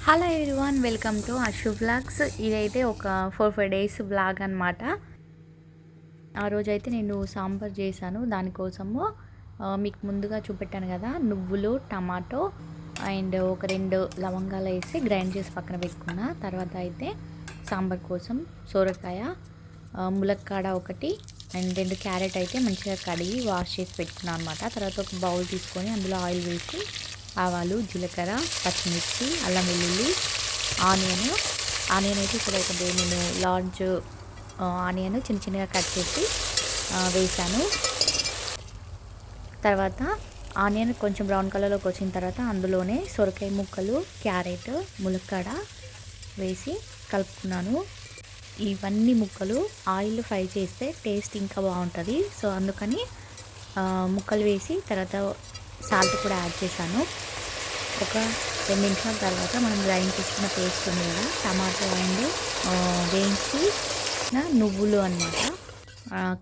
Hello everyone, welcome to Ashu vlogs. ఇదైతే ఒక 4-5 days vlog అనమాట. ఆ రోజైతే నేను సాంబార్ చేశాను. దానికోసము మీకు ముందుగా చూపెట్టాను కదా, నువ్వులు, టమాటో అండ్ ఒక 2 లవంగాలు వేసి గ్రైండ్ చేసి పక్కన పెట్టుకున్నా. తర్వాత అయితే సాంబార్ కోసం సోరకాయ, ములక్కాడ ఒకటి అండ్ 2 క్యారెట్ అయితే మంచిగా కడిగి వాష్ చేసి పెట్టుకున్నాను అనమాట. తర్వాత ఒక బౌల్ తీసుకొని అందులో ఆయిల్ వేసి ఆవాలు, జీలకర్ర, పచ్చిమిర్చి, అల్లం వెల్లుల్లి, ఆనియన్ అయితే ఇక్కడ ఒకటి నేను లార్జ్ ఆనియన్ చిన్న చిన్నగా కట్ చేసి వేసాను. తర్వాత ఆనియన్ కొంచెం బ్రౌన్ కలర్లోకి వచ్చిన తర్వాత అందులోనే సొరకాయ ముక్కలు, క్యారెట్, ములక్కాడ వేసి కలుపుకున్నాను. ఇవన్నీ ముక్కలు ఆయిల్ ఫ్రై చేస్తే టేస్ట్ ఇంకా బాగుంటుంది. సో అందుకని ముక్కలు వేసి తర్వాత సాల్ట్ కూడా యాడ్ చేశాను. ఒక 2 నిమిషాల తర్వాత మనం గ్రైండ్ చేసుకున్న పేస్ట్ ఉంది కదా, టమాటో అండ్ వేయించి నువ్వులు అన్నమాట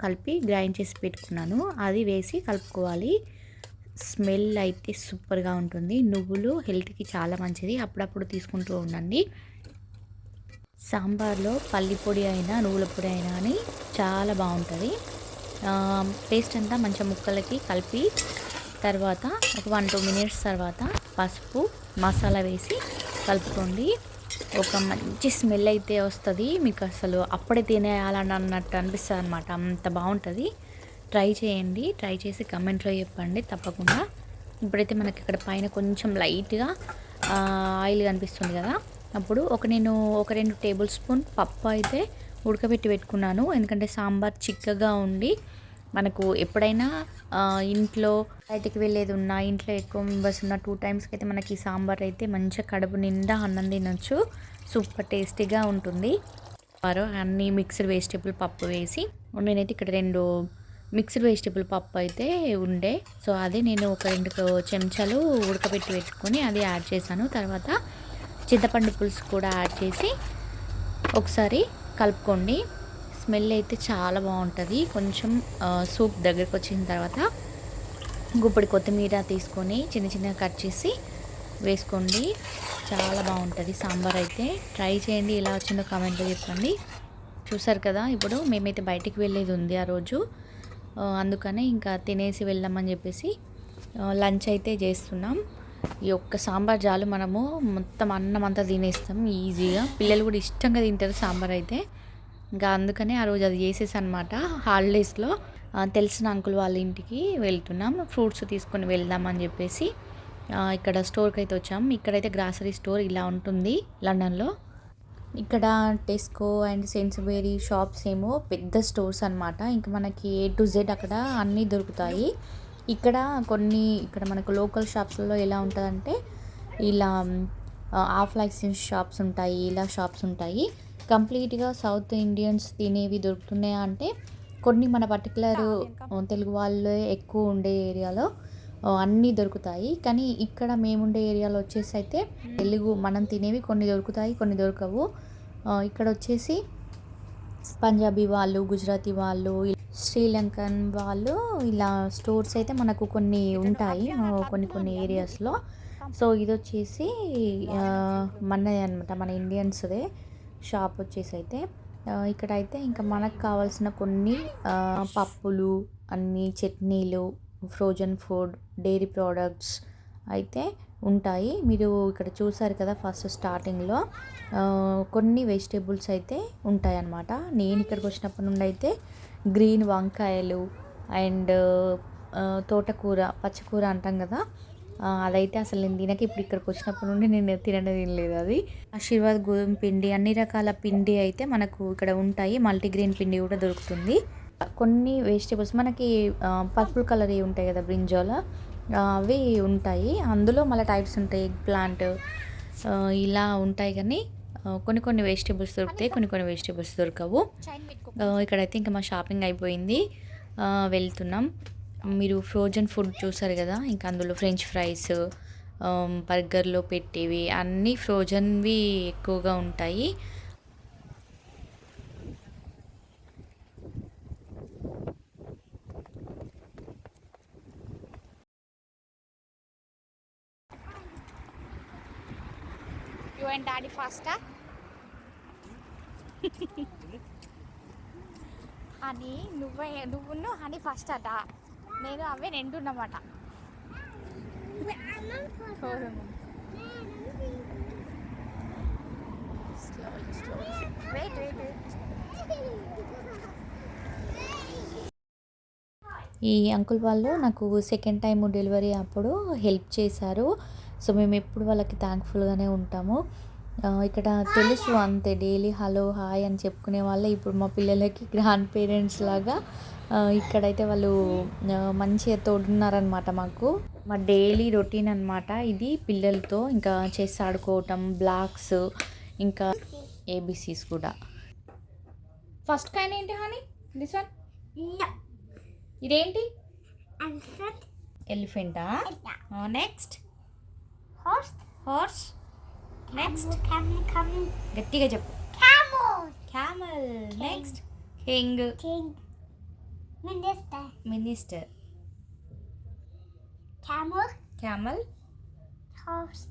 కలిపి గ్రైండ్ చేసి పెట్టుకున్నాను. అది వేసి కలుపుకోవాలి. స్మెల్ అయితే సూపర్గా ఉంటుంది. నువ్వులు హెల్త్కి చాలా మంచిది, అప్పుడప్పుడు తీసుకుంటూ ఉండండి. సాంబార్లో పల్లి పొడి అయినా నువ్వుల పొడి అయినా అని చాలా బాగుంటుంది. పేస్ట్ అంతా మంచిగా ముక్కలకి కలిపి తర్వాత ఒక 1-2 మినిట్స్ తర్వాత పసుపు, మసాలా వేసి కలుపుకోండి. ఒక మంచి స్మెల్ అయితే వస్తుంది. మీకు అసలు అప్పుడే తినేయాలని అన్నట్టు అనిపిస్తుంది అనమాట. అంత బాగుంటుంది. ట్రై చేయండి. ట్రై చేసి కమెంట్లో చెప్పండి తప్పకుండా. ఇప్పుడైతే మనకి ఇక్కడ పైన కొంచెం లైట్గా ఆయిల్ కనిపిస్తుంది కదా, అప్పుడు నేను ఒక 2 టేబుల్ స్పూన్ పప్పు అయితే ఉడకబెట్టి పెట్టుకున్నాను. ఎందుకంటే సాంబార్ చిక్కగా ఉండి మనకు ఎప్పుడైనా ఇంట్లో బయటికి వెళ్ళేది ఉన్నా, ఇంట్లో ఎక్కువ మెంబర్స్ ఉన్న 2 టైమ్స్కి అయితే మనకి సాంబార్ అయితే మంచిగా కడుపు నిండా అన్నం తినొచ్చు. సూపర్ టేస్టీగా ఉంటుంది. అన్ని మిక్స్డ్ వెజిటేబుల్ పప్పు వేసి నేనైతే ఇక్కడ 2 మిక్స్డ్ వెజిటేబుల్ పప్పు అయితే ఉండే, సో అదే నేను ఒక 2 చెంచాలు ఉడకబెట్టి పెట్టుకొని అది యాడ్ చేశాను. తర్వాత చింతపండు పులుసు కూడా యాడ్ చేసి ఒకసారి కలుపుకోండి. స్మెల్ అయితే చాలా బాగుంటుంది. కొంచెం సూప్ దగ్గరకు వచ్చిన తర్వాత గుప్పెడు కొత్తిమీర తీసుకొని చిన్న చిన్నగా కట్ చేసి వేసుకోండి. చాలా బాగుంటుంది సాంబార్ అయితే. ట్రై చేయండి. ఎలా వచ్చిందో కామెంట్లో చెప్పండి. చూసారు కదా, ఇప్పుడు మేమైతే బయటికి వెళ్ళేది ఉంది ఆ రోజు, అందుకనే ఇంకా తినేసి వెళ్దామని చెప్పేసి లంచ్ అయితే చేస్తున్నాం. ఈ ఒక్క సాంబార్ చాలు, మనము మొత్తం అన్నం అంతా తినేస్తాం ఈజీగా. పిల్లలు కూడా ఇష్టంగా తింటారు సాంబార్ అయితే. ఇంకా అందుకనే ఆ రోజు అది చేసేసి అనమాట. హాలిడేస్లో తెలిసిన అంకుల్ వాళ్ళ ఇంటికి వెళ్తున్నాం, ఫ్రూట్స్ తీసుకొని వెళ్దామని చెప్పేసి ఇక్కడ స్టోర్కి అయితే వచ్చాం. ఇక్కడైతే గ్రాసరీ స్టోర్ ఇలా ఉంటుంది లండన్లో. ఇక్కడ టెస్కో అండ్ సెన్స్బరీ షాప్స్ ఏమో పెద్ద స్టోర్స్ అనమాట. ఇంకా మనకి A to Z అక్కడ అన్నీ దొరుకుతాయి. ఇక్కడ మనకు లోకల్ షాప్స్లో ఎలా ఉంటుందంటే ఇలా హాఫ్ లైసెన్స్ షాప్స్ ఉంటాయి, ఇలా షాప్స్ ఉంటాయి. కంప్లీట్గా సౌత్ ఇండియన్స్ తినేవి దొరుకుతున్నాయా అంటే కొన్ని మన పర్టికులర్ తెలుగు వాళ్ళే ఎక్కువ ఉండే ఏరియాలో అన్నీ దొరుకుతాయి. కానీ ఇక్కడ మేముండే ఏరియాలో వచ్చేసి అయితే తెలుగు మనం తినేవి కొన్ని దొరుకుతాయి, కొన్ని దొరకవు. ఇక్కడ వచ్చేసి పంజాబీ వాళ్ళు, గుజరాతీ వాళ్ళు, శ్రీలంకన్ వాళ్ళు ఇలా స్టోర్స్ అయితే మనకు కొన్ని ఉంటాయి కొన్ని ఏరియాస్లో. సో ఇది వచ్చేసి మనదే అనమాట, మన ఇండియన్స్దే షాప్ వచ్చేసి అయితే ఇక్కడైతే ఇంకా మనకు కావాల్సిన కొన్ని పప్పులు, అన్ని చట్నీలు, ఫ్రోజన్ ఫుడ్, డైరీ ప్రోడక్ట్స్ అయితే ఉంటాయి. మీరు ఇక్కడ చూసారు కదా, ఫస్ట్ స్టార్టింగ్లో కొన్ని వెజిటేబుల్స్ అయితే ఉంటాయి అన్నమాట. నేను ఇక్కడికి వచ్చినప్పటి నుండి అయితే గ్రీన్ వంకాయలు అండ్ తోటకూర, పచ్చకూర అంటాం కదా, అదైతే అసలు నేను తినక ఇప్పుడు ఇక్కడికి వచ్చినప్పటి నుండి నేను తినలేదు. అది ఆశీర్వాద్ గోధుమ పిండి, అన్ని రకాల పిండి అయితే మనకు ఇక్కడ ఉంటాయి. మల్టీగ్రెయిన్ పిండి కూడా దొరుకుతుంది. కొన్ని వెజిటేబుల్స్ మనకి పర్పుల్ కలర్ ఉంటాయి కదా, బ్రింజాల్, అవి ఉంటాయి. అందులో మళ్ళీ టైప్స్ ఉంటాయి, ఎగ్ ప్లాంట్ ఇలా ఉంటాయి. కానీ కొన్ని వెజిటేబుల్స్ దొరుకుతాయి, కొన్ని వెజిటేబుల్స్ దొరకవు. ఇక్కడైతే ఇంకా మా షాపింగ్ అయిపోయింది, వెళ్తున్నాం. మీరు ఫ్రోజన్ ఫుడ్ చూసారు కదా, ఇంకా అందులో ఫ్రెంచ్ ఫ్రైస్, బర్గర్లో పెట్టేవి అన్నీ ఫ్రోజన్వి ఎక్కువగా ఉంటాయి. యూ అండ్ డాడీ ఫాస్టా హనీ నువ్వు హనీ ఫస్ట్ అట నేను అవే రెండున్నమాట ఈ అంకుల్ వాళ్ళు నాకు సెకండ్ టైం డెలివరీ అప్పుడు హెల్ప్ చేశారు. సో మేము ఎప్పుడు వాళ్ళకి థ్యాంక్ఫుల్గానే ఉంటాము. ఇక్కడ తెలుసు అంతే, డైలీ హలో హాయ్ అని చెప్పుకునే వాళ్ళే ఇప్పుడు మా పిల్లలకి గ్రాండ్ పేరెంట్స్ లాగా. ఇక్కడైతే వాళ్ళు మంచిగా తోడున్నారనమాట మాకు. మా డైలీ రొటీన్ అనమాట ఇది. పిల్లలతో ఇంకా చెస్ ఆడుకోవటం, బ్లాక్స్, ఇంకా ఏబీసీస్ కూడా. ఫస్ట్ కైన్ ఏంటి హనీ? దిస్ వన్ ఇదేంటి? ఎలిఫెంటా? Next horse. నెక్స్ట్ గట్టిగా చెప్పు. Camel. Next king. Minister. Camel. Horse.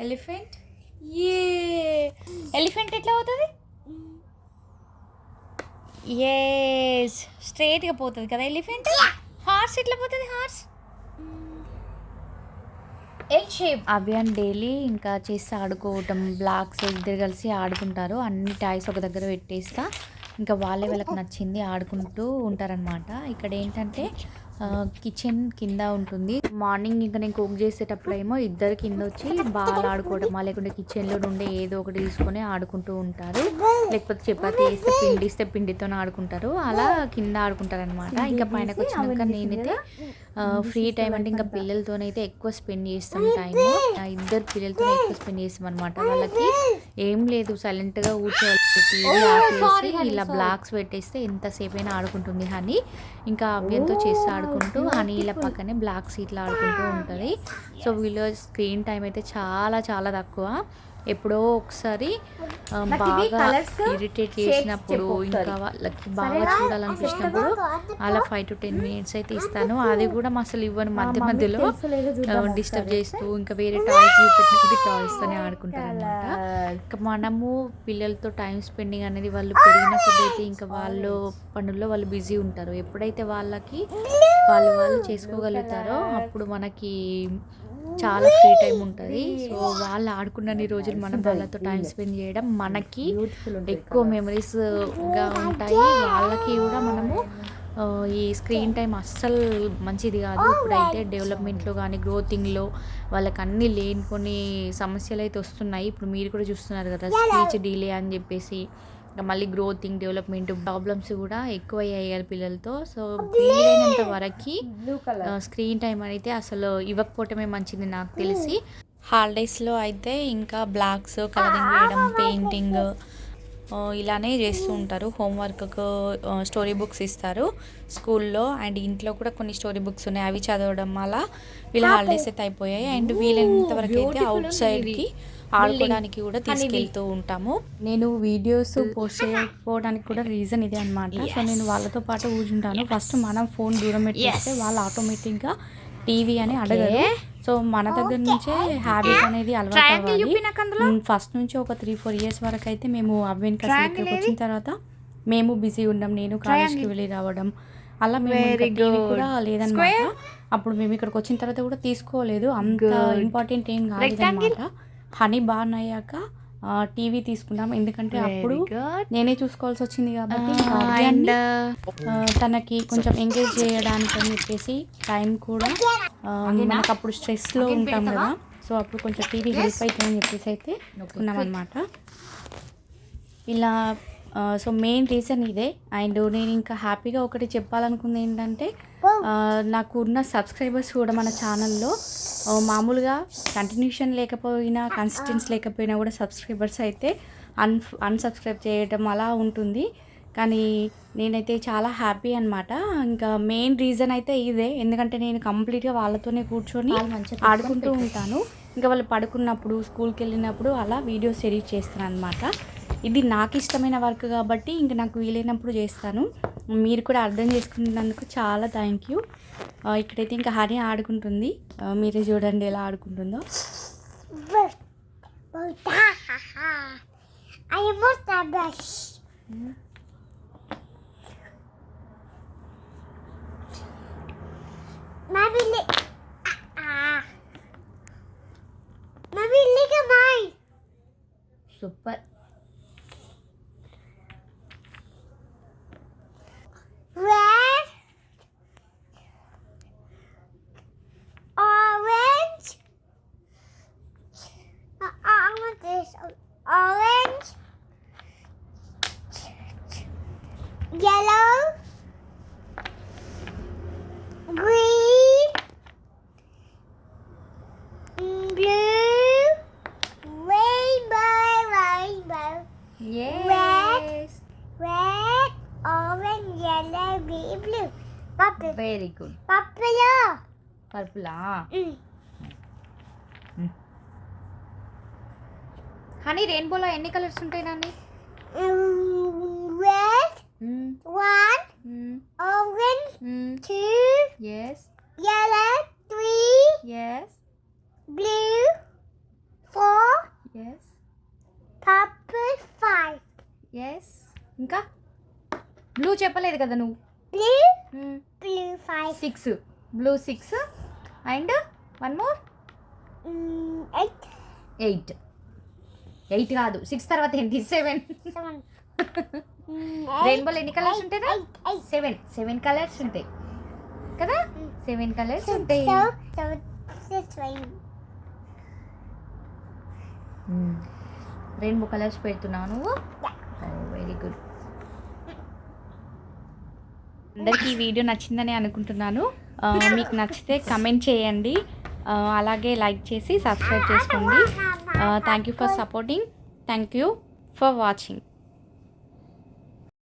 Elephant. Elephant ఎట్లా అవుతుంది? ఎస్, స్ట్రైట్గా పోతుంది కదా ఎలిఫెంట్. హార్స్ ఎట్లా పోతుంది? Horse L shape. Abhiyan daily ఇంకా చేసి ఆడుకోవటం, బ్లాక్స్ ఇద్దరు కలిసి ఆడుకుంటారు. అన్ని టాయ్స్ ఒక దగ్గర పెట్టేస్తా, ఇంకా వాళ్ళకి నచ్చింది ఆడుకుంటూ ఉంటారనమాట. ఇక్కడ ఏంటంటే కిచెన్ కింద ఉంటుంది. మార్నింగ్ ఇంకా నేను కుక్ చేసేటప్పుడు ఏమో ఇద్దరు కింద వచ్చి బాల్ ఆడుకోవటమా, లేకుంటే కిచెన్లో నుండి ఏదో ఒకటి తీసుకొని ఆడుకుంటూ ఉంటారు. లేకపోతే చపాతి వేస్తే పిండితో ఆడుకుంటారు. అలా కింద ఆడుకుంటారు అనమాట. ఇంకా పైనకు వచ్చినాక నేనైతే ఫ్రీ టైం అంటే ఇంకా పిల్లలతోనైతే ఎక్కువ స్పెండ్ చేస్తాం టైం. ఇద్దరు పిల్లలతో ఎక్కువ స్పెండ్ చేస్తాం అనమాట. వాళ్ళకి ఏం లేదు, సైలెంట్గా కూర్చోవాలి, టీవీ ఆపేసి ఇలా బ్లాక్స్ పెట్టేస్తే ఎంతసేపు అయినా ఆడుకుంటుంది హనీ. ఇంకా అవ్యంతో చేసి ఆడుకుంటూ హనీ ఇలా పక్కనే బ్లాక్ సీట్లు ఆడుకుంటూ ఉంటుంది. సో వీళ్ళు స్క్రీన్ టైం అయితే చాలా చాలా తక్కువ. ఎప్పుడో ఒకసారి బాగా ఇరిటేట్ చేసినప్పుడు, ఇంకా వాళ్ళకి బాగా చూడాలనిపించినప్పుడు అలా 5 to 10 minutes అయితే ఇస్తాను. అది కూడా అసలు ఇవ్వను, మధ్యలో డిస్టర్బ్ చేస్తూ ఇంకా వేరే టాయ్స్ చూపెట్టినప్పుడు టాయ్స్తోనే ఆడుకుంటారు అనమాట. ఇంకా మనము పిల్లలతో టైం స్పెండింగ్ అనేది వాళ్ళు పెరిగిన కొద్దైతే ఇంకా వాళ్ళు పనుల్లో వాళ్ళు బిజీ ఉంటారు. ఎప్పుడైతే వాళ్ళకి వాళ్ళు చేసుకోగలుగుతారో అప్పుడు మనకి చాలా ఫ్రీ టైం ఉంటుంది. సో వాళ్ళు ఆడుకున్నన్ని రోజులు మనం వాళ్ళతో టైం స్పెండ్ చేయడం మనకి ఎక్కువ మెమరీస్గా ఉంటాయి. వాళ్ళకి కూడా మనము ఈ స్క్రీన్ టైం అస్సలు మంచిది కాదు. ఇప్పుడైతే డెవలప్మెంట్లో కానీ గ్రోతింగ్లో వాళ్ళకి అన్నీ లేనిపోని సమస్యలు అయితే వస్తున్నాయి. ఇప్పుడు మీరు కూడా చూస్తున్నారు కదా, స్పీచ్ డిలే అని చెప్పేసి, మళ్ళీ గ్రోతింగ్, డెవలప్మెంట్ ప్రాబ్లమ్స్ కూడా ఎక్కువ అయ్యాయి పిల్లలతో. సో వీలైనంత వరకు స్క్రీన్ టైం అయితే అసలు ఇవ్వకపోవటమే మంచిది నాకు తెలిసి. హాలిడేస్లో అయితే ఇంకా బ్లాక్స్, కలరింగ్ వేయడం, పెయింటింగ్ ఇలానే చేస్తూ ఉంటారు. హోంవర్క్కు స్టోరీ బుక్స్ ఇస్తారు స్కూల్లో, అండ్ ఇంట్లో కూడా కొన్ని స్టోరీ బుక్స్ ఉన్నాయి, అవి చదవడం. అలా వీళ్ళ హాలిడేస్ అయితే అయిపోయాయి. అండ్ వీలైనంత వరకు అయితే అవుట్ సైడ్కి ఆడుకోవడానికి కూడా తీసుకెళ్తూ ఉంటాము. నేను వీడియోస్ పోస్ట్ చేయకపోవడానికి కూడా రీజన్ ఇదే అనమాట. సో నేను వాళ్ళతో పాటు కూర్చుంటాను. ఫస్ట్ మనం ఫోన్ దూరం పెట్టేస్తే వాళ్ళు ఆటోమేటిక్గా టీవీ అని అడగరు. సో మన దగ్గర నుంచే హ్యాబిట్ అనేది అలవాటు అవ్వాలి. ఫస్ట్ నుంచి ఒక 3-4 years వరకు అయితే మేము అవ్వని ఇక్కడికి వచ్చిన తర్వాత మేము బిజీ ఉన్నాం. నేను కాలేజ్కి వెళ్ళి రావడం అలా మేము టీవీ కూడా లేదనమాట. అప్పుడు మేము ఇక్కడికి వచ్చిన తర్వాత కూడా తీసుకోలేదు, అంత ఇంపార్టెంట్ ఏం కాలేదన్నమాట. హనీ బార్న్ అయ్యాక టీవీ తీసుకున్నాం, ఎందుకంటే అప్పుడు నేనే చూసుకోవాల్సి వచ్చింది కాబట్టి తనకి కొంచెం ఎంగేజ్ చేయడానికి అని చెప్పేసి టైం కూడా మనకు అప్పుడు స్ట్రెస్లో ఉంటాం కదా. సో అప్పుడు కొంచెం టీవీ హెల్ప్ అవుతుందని చెప్పేసి అయితే నొక్కున్నాం అనమాట. ఇలా సో మెయిన్ రీజన్ ఇదే. అండ్ నేను ఇంకా హ్యాపీగా ఒకటి చెప్పాలనుకుంది ఏంటంటే, నాకు ఉన్న సబ్స్క్రైబర్స్ కూడా మన ఛానల్లో మామూలుగా కంటిన్యూషన్ లేకపోయినా, కన్సిస్టెన్సీ లేకపోయినా కూడా సబ్స్క్రైబర్స్ అయితే అన్సబ్స్క్రైబ్ చేయడం అలా ఉంటుంది. కానీ నేనైతే చాలా హ్యాపీ అనమాట. ఇంకా మెయిన్ రీజన్ అయితే ఇదే, ఎందుకంటే నేను కంప్లీట్గా వాళ్ళతోనే కూర్చొని ఆడుకుంటూ ఉంటాను. ఇంకా వాళ్ళు పడుకున్నప్పుడు, స్కూల్కి వెళ్ళినప్పుడు అలా వీడియోస్ ఎడిట్ చేస్తాను అనమాట. ఇది నాకు ఇష్టమైన వర్క్ కాబట్టి ఇంక నాకు వీలైనప్పుడు చేస్తాను. మీరు కూడా అర్థం చేసుకున్నందుకు చాలా థ్యాంక్ యూ. ఇక్కడైతే ఇంకా హనీ ఆడుకుంటుంది, మీరే చూడండి ఎలా ఆడుకుంటుందో. brush. Maybe look at mine. Super. Red, orange. I want this. Orange, yellow, green, blue, rainbow. Yes. Red, orange, yellow, green, blue. Purple. Very good. Purple. పర్పులా? హనీ రెయిన్బోలో ఎన్ని కలర్స్ ఉంటాయి Nani? Red, 1, orange, 2, yes yellow, 3, yes blue, 4, yes purple, 5. Yes. ఇంకా blue చెప్పలేదు కదా నువ్వు. Blue, 5. 6 blue 6 and one more 8, 8 కాదు 6 తర్వాత ఏంటి 7. 7. రెయిన్బోలో ఎన్ని కలర్స్ ఉంటాయి? 8. 7 కలర్స్ ఉంటాయి కదా. 7 కలర్స్ ఉంటాయి. So this way. Rainbow colours పెడుతున్నావు నువ్వు. Very good. అందరికీ ఈ వీడియో నచ్చిందని అనుకుంటున్నాను. మీకు నచ్చితే కమెంట్ చేయండి, అలాగే లైక్ చేసి సబ్స్క్రైబ్ చేసుకోండి. Thank you for supporting. Thank you for watching.